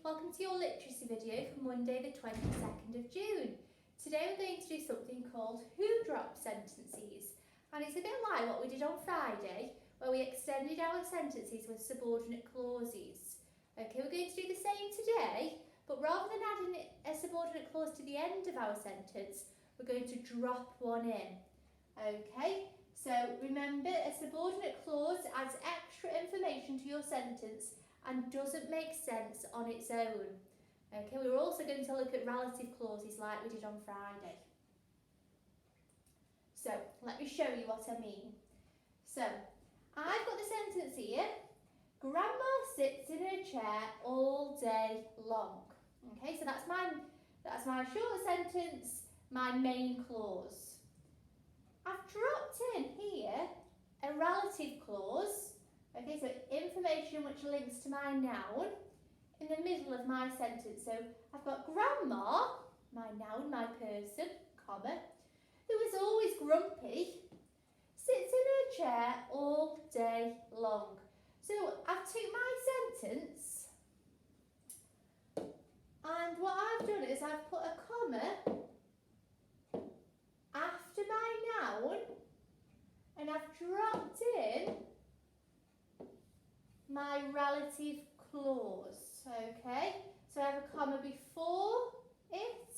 Welcome to your literacy video for Monday the 22nd of June. Today we're going to do something called who drop sentences, and it's a bit like what we did on Friday where we extended our sentences with subordinate clauses. Okay, we're going to do the same today, but rather than adding a subordinate clause to the end of our sentence, we're going to drop one in. Okay, so remember, a subordinate clause adds extra information to your sentence and doesn't make sense on its own. Okay, we're also going to look at relative clauses like we did on Friday. So, let me show you what I mean. So, I've got the sentence here. Grandma sits in her chair all day long. Okay, so that's my short sentence, my main clause. I've dropped in here a relative clause. Okay, so information which links to my noun in the middle of my sentence. So I've got grandma, my noun, my person, comma, who is always grumpy, sits in her chair all day long. So I've took my sentence and what I've done is I've put a comma after my noun and I've dropped in my relative clause, okay? So I have a comma before it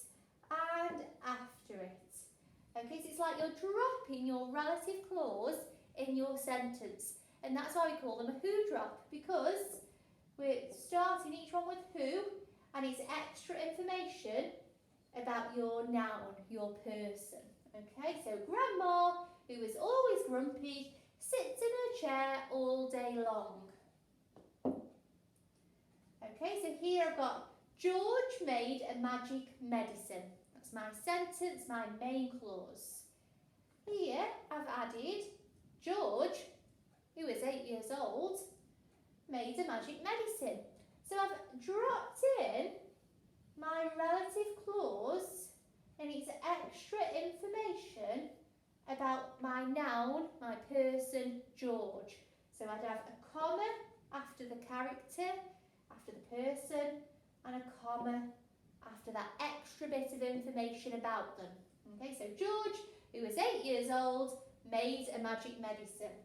and after it. Okay, so it's like you're dropping your relative clause in your sentence. And that's why we call them a who drop, because we're starting each one with who, and it's extra information about your noun, your person. Okay, so grandma, who is always grumpy, sits in her chair all day long. Okay, so here I've got George made a magic medicine. That's my sentence, my main clause. Here I've added George, who is 8 years old, made a magic medicine. So I've dropped in my relative clause and it's extra information about my noun, my person, George. So I'd have a comma after the character, after the person, and a comma after that extra bit of information about them. Okay, so George, who was 8 years old, made a magic medicine.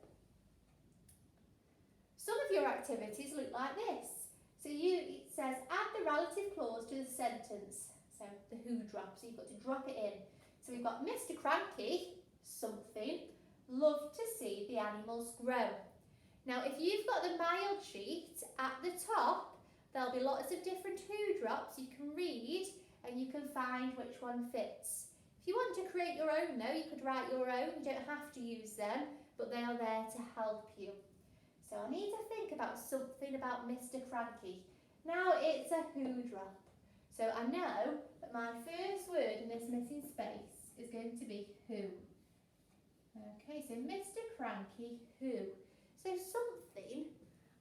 Some of your activities look like this. So it says add the relative clause to the sentence. So the who drop, so you've got to drop it in. So we've got Mr. Cranky, something, loved to see the animals grow. Now if you've got the mild sheet at the top, there'll be lots of different who drops you can read and you can find which one fits. If you want to create your own though, you could write your own, you don't have to use them, but they are there to help you. So I need to think about something about Mr. Cranky. Now it's a who drop. So I know that my first word in this missing space is going to be who. Okay, so Mr. Cranky, who? So something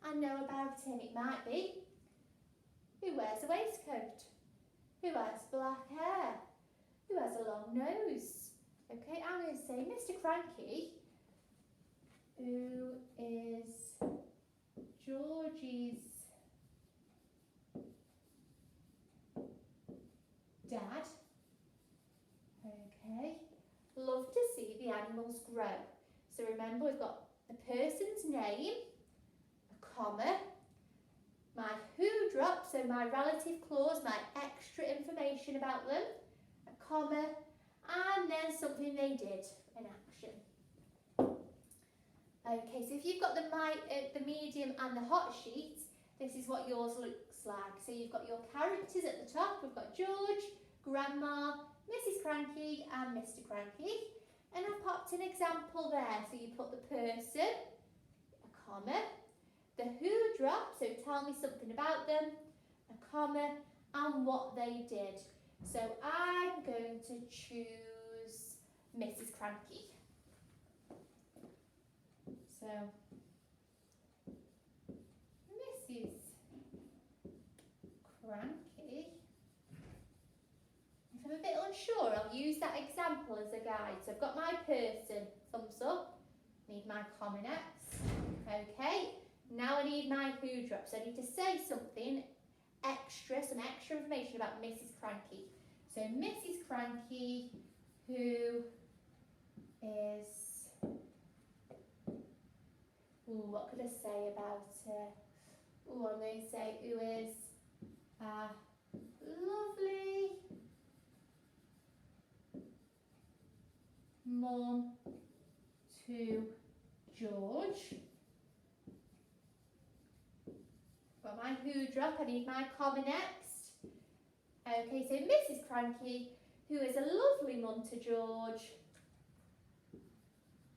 I know about him. It might be who wears a waistcoat, who has black hair, who has a long nose. Okay, I'm going to say Mr. Cranky, who is Georgie's dad. Okay, love to see the animals grow. So remember, we've got the person's name, a comma, my who drop, so my relative clause, my extra information about them, a comma, and then something they did in action. Okay, so if you've got the medium and the hot sheet, this is what yours looks like. So you've got your characters at the top. We've got George, Grandma, Mrs. Cranky and Mr. Cranky. And I've popped an example there. So you put the person, a comma, the who drop, so tell me something about them, a comma, and what they did. So I'm going to choose Mrs. Cranky. So, Mrs. Cranky. If I'm a bit unsure, I'll use that example as a guide. So I've got my person, thumbs up, need my comma next. Okay, now I need my who drop. So I need to say something some extra information about Mrs. Cranky. So Mrs. Cranky, who is, what could I say about her? I'm going to say who is a lovely mum to George. Got my who drop, I need my comma next. Okay, so Mrs. Cranky, who is a lovely mum to George,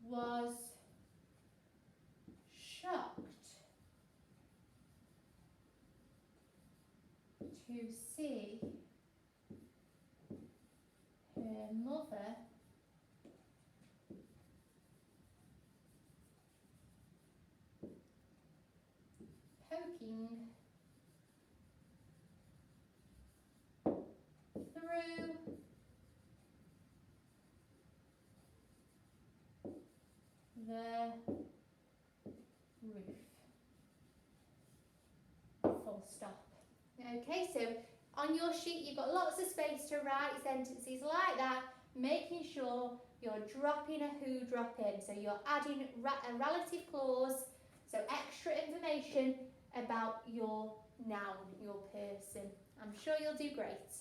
was shocked to see her mother poking through the roof. Full stop. Okay, so on your sheet you've got lots of space to write sentences like that, making sure you're dropping a who drop in. So you're adding a relative clause, so extra information about your noun, your person. I'm sure you'll do great.